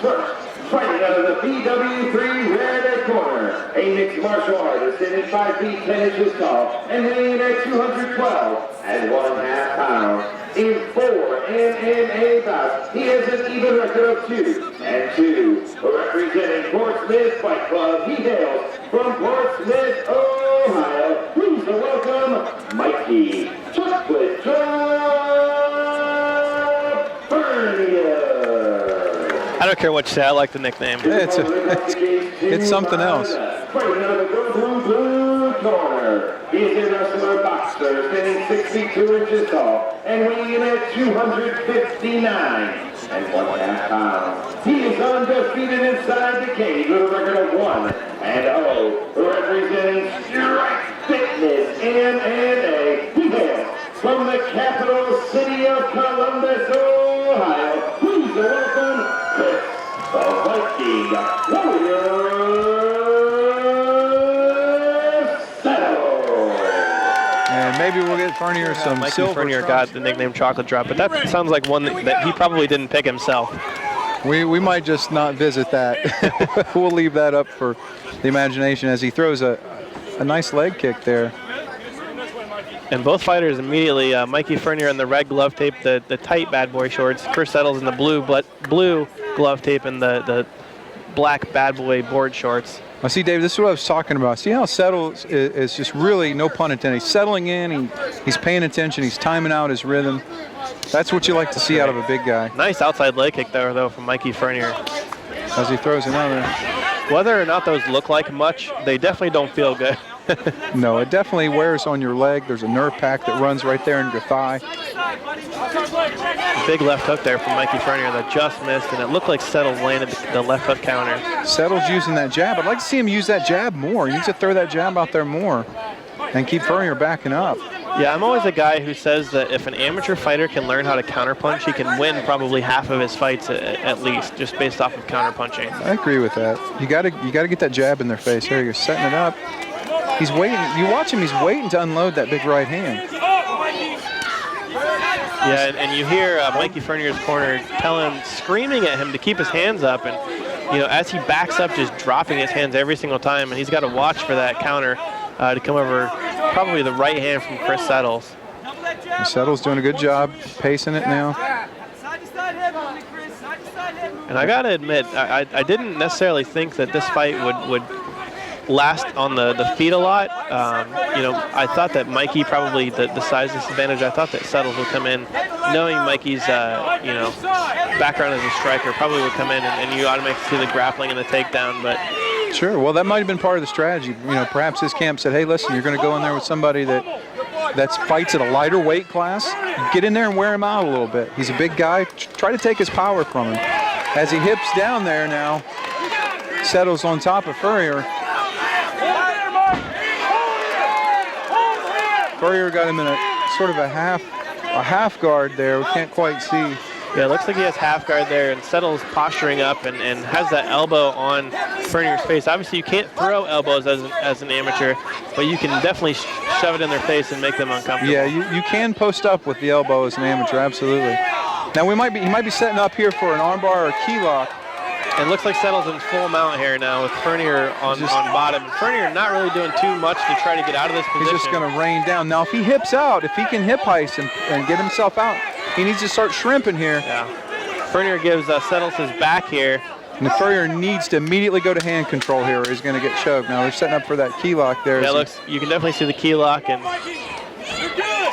first, fighting out of the BW3 red corner, a mixed martial artist standing 5 feet 10 inches tall and weighing at 212 and 1/2 pounds. In 4 MMA bouts, he has an even record of 2-2. Representing Portsmouth Fight Club, he hails from Portsmouth, Ohio. Please welcome Mikey Furnier. I don't care what you say, I like the nickname. Yeah, it's something else. Fighting out of the blue corner. He is a wrestler boxer, standing 6 feet 2 inches tall and weighing in at 259 and 1/2 pounds. He is undefeated inside the cage with a record of 1-0. Representing Strike Fitness MMA, he hails from the capital city of Columbus, Ohio. Please welcome Chris the Viking Warrior. And maybe we'll get Furnier some Mikey silver. Furnier got the nickname Chocolate Drop, but that sounds like one that he probably didn't pick himself. We might just not visit that. We'll leave that up for the imagination as he throws a nice leg kick there. And both fighters immediately, Mikey Furnier in the red glove tape, the tight bad boy shorts. Chris Settles in the blue glove tape and the black bad boy board shorts. Well, see, Dave, this is what I was talking about. See how Settles is just really, no pun intended, he's settling in, he's paying attention, he's timing out his rhythm. That's what you like to see out of a big guy. Nice outside leg kick there, though, from Mikey Furnier. As he throws another. Whether or not those look like much, they definitely don't feel good. No, it definitely wears on your leg. There's a nerve pack that runs right there in your thigh. Big left hook there from Mikey Furnier that just missed, and it looked like Settles landed the left hook counter. Settles using that jab. I'd like to see him use that jab more. He needs to throw that jab out there more and keep Furnier backing up. Yeah, I'm always a guy who says that if an amateur fighter can learn how to counterpunch, he can win probably half of his fights at least, just based off of counterpunching. I agree with that. You gotta get that jab in their face. Here, you're setting it up. He's waiting. You watch him. He's waiting to unload that big right hand. Yeah, and you hear Mikey Furnier's corner screaming at him to keep his hands up, and you know, as he backs up, just dropping his hands every single time, and he's got to watch for that counter to come over, probably the right hand from Chris Settles. And Settles doing a good job pacing it now. And I gotta admit, I didn't necessarily think that this fight would last on the feet a lot. You know, I thought that Mikey probably the size disadvantage. I thought that Settles would come in, knowing Mikey's you know, background as a striker, probably would come in and you automatically see the grappling and the takedown. But sure, well, that might have been part of the strategy. You know, perhaps his camp said, hey, listen, you're going to go in there with somebody that fights at a lighter weight class. Get in there and wear him out a little bit. He's a big guy. Try to take his power from him. As he hips down there now, Settles on top of Furrier. Furrier got him in a sort of a half guard there. We can't quite see. Yeah, it looks like he has half guard there, and Settles posturing up and has that elbow on Furnier's face. Obviously, you can't throw elbows as an amateur, but you can definitely shove it in their face and make them uncomfortable. Yeah, you can post up with the elbow as an amateur, absolutely. Now he might be setting up here for an armbar or a key lock. It looks like Settles in full mount here now with Furnier on bottom. Furnier not really doing too much to try to get out of this position. He's just going to rain down. Now, if he hips out, if he can hip heist and get himself out, he needs to start shrimping here. Yeah. Furnier gives Settles his back here. And Furnier needs to immediately go to hand control here or he's going to get choked. Now, they're setting up for that key lock there. Yeah, you can definitely see the key lock. And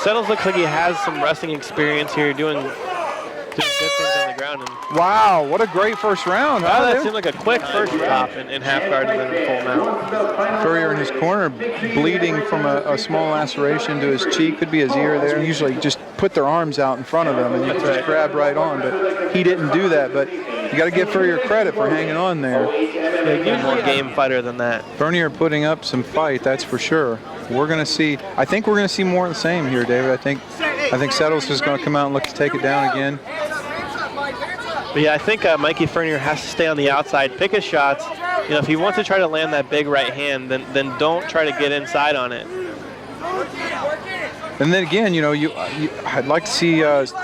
Settles looks like he has some wrestling experience here, doing good things on the ground. And wow, what a great first round. Wow, that seemed like a quick first drop in half guard and then full mount. Furrier in his corner, bleeding from a small laceration to his cheek, could be his ear there. They usually just put their arms out in front of them and you can just grab right on, but he didn't do that. But you got to give Furrier credit for hanging on there. Yeah, he's more game fighter than that. Furnier putting up some fight, that's for sure. We're going to see, I think we're going to see more of the same here, David. I think Settles is going to come out and look to take it down again. But yeah, I think Mikey Furnier has to stay on the outside, pick his shots. You know, if he wants to try to land that big right hand, then don't try to get inside on it. And then again, you know, I'd like to see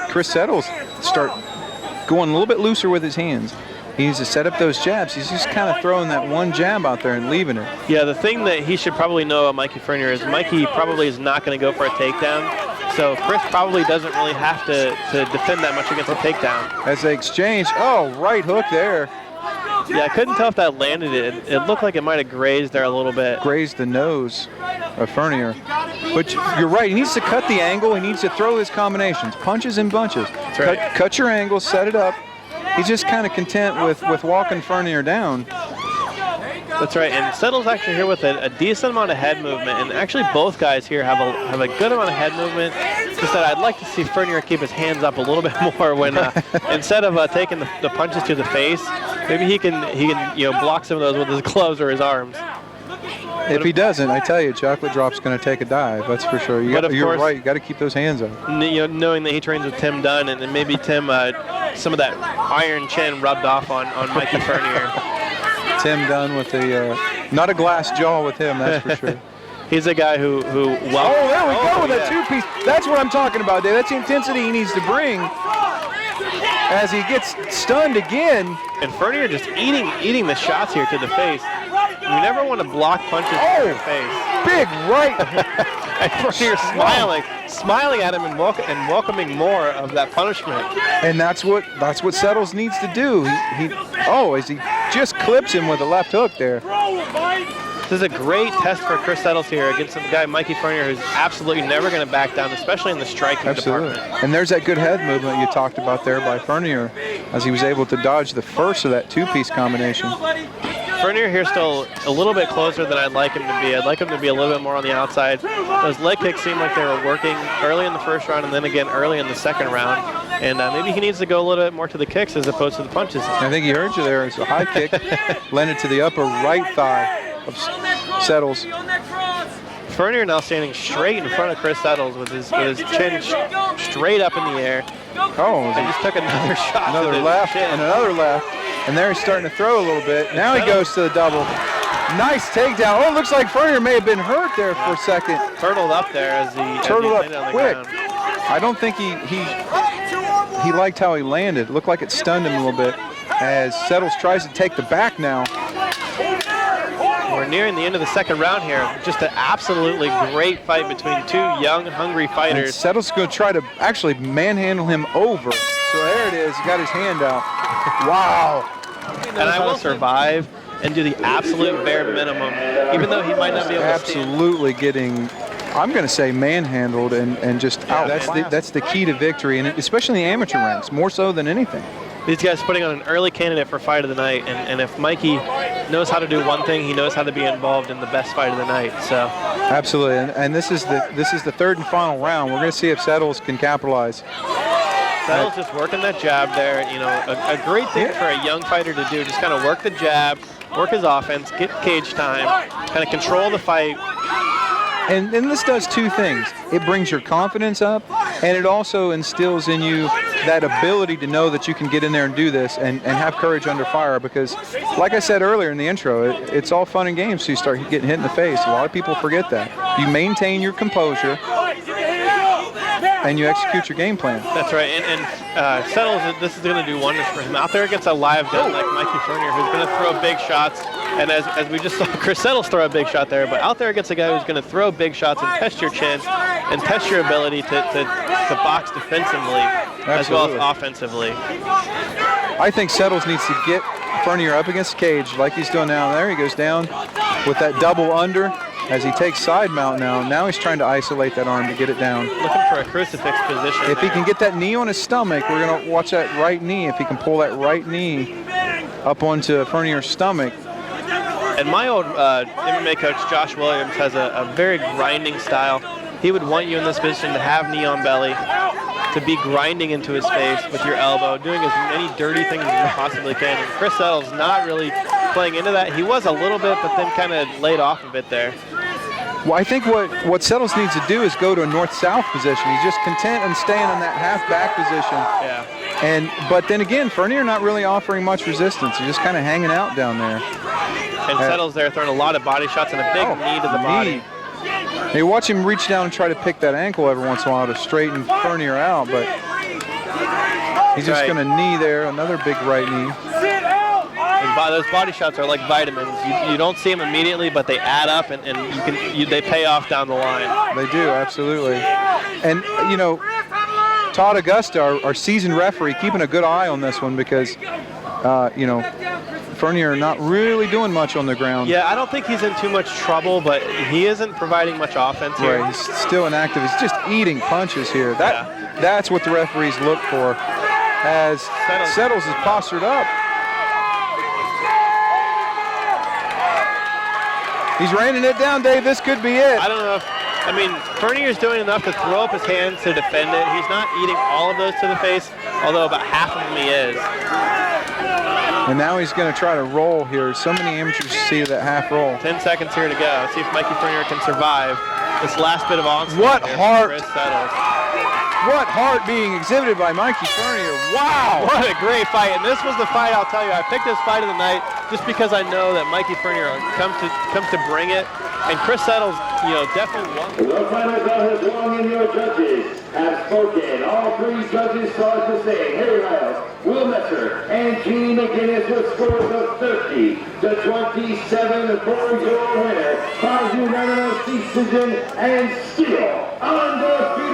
Chris Settles start going a little bit looser with his hands. He needs to set up those jabs. He's just kind of throwing that one jab out there and leaving it. Yeah, the thing that he should probably know about Mikey Furnier is Mikey probably is not going to go for a takedown. So Chris probably doesn't really have to defend that much against a takedown. As they exchange, oh, right hook there. Yeah, I couldn't tell if that landed. It looked like it might have grazed there a little bit. Grazed the nose of Furnier. But you're right, he needs to cut the angle. He needs to throw his combinations, punches and bunches. That's right. Cut your angle, set it up. He's just kind of content with walking Furnier down. That's right, and Settle's actually here with a decent amount of head movement, and actually both guys here have a good amount of head movement. Just that I'd like to see Furnier keep his hands up a little bit more when instead of taking the punches to the face, maybe he can block some of those with his gloves or his arms. If he doesn't, I tell you, Chocolate Drop's going to take a dive. That's for sure. You're right. You got to keep those hands up. Knowing that he trains with Tim Dunn, and maybe Tim, some of that iron chin rubbed off on Mikey Furnier. Tim Dunn with not a glass jaw with him, that's for sure. He's a guy who there we go with that two-piece. That's what I'm talking about, Dave. That's the intensity he needs to bring as he gets stunned again. And Furnier just eating the shots here to the face. You never want to block punches to your face. Big right. And Furnier smiling at him and welcoming more of that punishment. And that's what Settles needs to do. As he just clips him with a left hook there. This is a great test for Chris Settles here against a guy, Mikey Furnier, who's absolutely never going to back down, especially in the striking department. And there's that good head movement you talked about there by Furnier as he was able to dodge the first of that two-piece combination. Furnier here still a little bit closer than I'd like him to be. I'd like him to be a little bit more on the outside. Those leg kicks seemed like they were working early in the first round and then again early in the second round. And maybe he needs to go a little bit more to the kicks as opposed to the punches. I think he heard you there. It's a high kick, landed to the upper right thigh of Settles. Furnier now standing straight in front of Chris Settles with his chin straight up in the air. Oh, he just took another shot. Another left and another left. And there he's starting to throw a little bit. Now he goes to the double. Nice takedown. Oh, it looks like Furnier may have been hurt there for a second. Turtled up there as he landed up quick. Ground. I don't think he liked how he landed. It looked like it stunned him a little bit as Settles tries to take the back now. We're nearing the end of the second round here. Just an absolutely great fight between two young, hungry fighters. And Settles going to try to actually manhandle him over. So there it is. He got his hand out. Wow. And I will survive and do the absolute bare minimum, even though he might not be able to absolutely getting, I'm going to say, manhandled and just out. That's the key to victory, and especially in the amateur ranks, more so than anything. These guys putting on an early candidate for fight of the night, and if Mikey knows how to do one thing, he knows how to be involved in the best fight of the night. So absolutely, and this is the third and final round. We're going to see if Settles can capitalize. Settles just working that jab there. A great thing for a young fighter to do. Just kind of work the jab, work his offense, get cage time, kind of control the fight. And this does two things. It brings your confidence up, and it also instills in you that ability to know that you can get in there and do this and have courage under fire, because like I said earlier in the intro, it's all fun and games till you start getting hit in the face. A lot of people forget that. You maintain your composure and you execute your game plan. That's right, and Settles, this is going to do wonders for him. Out there against a live gun like Mikey Furnier, who's going to throw big shots, and as we just saw Chris Settles throw a big shot there, but out there against a guy who's going to throw big shots and test your chin and test your ability to box defensively as well as offensively. I think Settles needs to get Furnier up against the cage like he's doing now. There he goes down with that double under. As he takes side mount now he's trying to isolate that arm to get it down. Looking for a crucifix position. If he can get that knee on his stomach, we're going to watch that right knee. If he can pull that right knee up onto Furnier's stomach. And my old MMA coach, Josh Williams, has a very grinding style. He would want you in this position to have knee on belly, to be grinding into his face with your elbow, doing as many dirty things as you possibly can. And Chris Settles not really playing into that. He was a little bit, but then kind of laid off a bit there. Well, I think what Settles needs to do is go to a north-south position. He's just content and staying in that half-back position. Yeah. But then again, Furnier not really offering much resistance. He's just kind of hanging out down there. And Settles there throwing a lot of body shots and a big knee to the body. Hey, watch him reach down and try to pick that ankle every once in a while to straighten Furnier out, but he's just going to knee there, another big right knee. And those body shots are like vitamins. You don't see them immediately, but they add up, and they pay off down the line. They do, absolutely. And, you know, Todd Augusta, our seasoned referee, keeping a good eye on this one because, you know, Furnier not really doing much on the ground. Yeah, I don't think he's in too much trouble, but he isn't providing much offense here. Right, he's still inactive. He's just eating punches here. That's what the referees look for as Settles is postured up. He's raining it down, Dave. This could be it. I don't know if, I mean, Furnier's doing enough to throw up his hands to defend it. He's not eating all of those to the face, although about half of them he is. And now he's going to try to roll here. So many amateurs see that half roll. 10 seconds here to go. Let's see if Mikey Furnier can survive this last bit of onslaught. What heart! Chris Settles. What heart being exhibited by Mikey Furnier. Wow! What a great fight. And this was the fight, I'll tell you. I picked this fight of the night just because I know that Mikey Furnier comes to bring it. And Chris Settles, you know, definitely won. The final bell has rung and your judges have spoken. All three judges saw it the same. Harry Riles, Will Messer, and Gene McGinnis with scores of 30 to 27 for your winner by unanimous decision and still undefeated.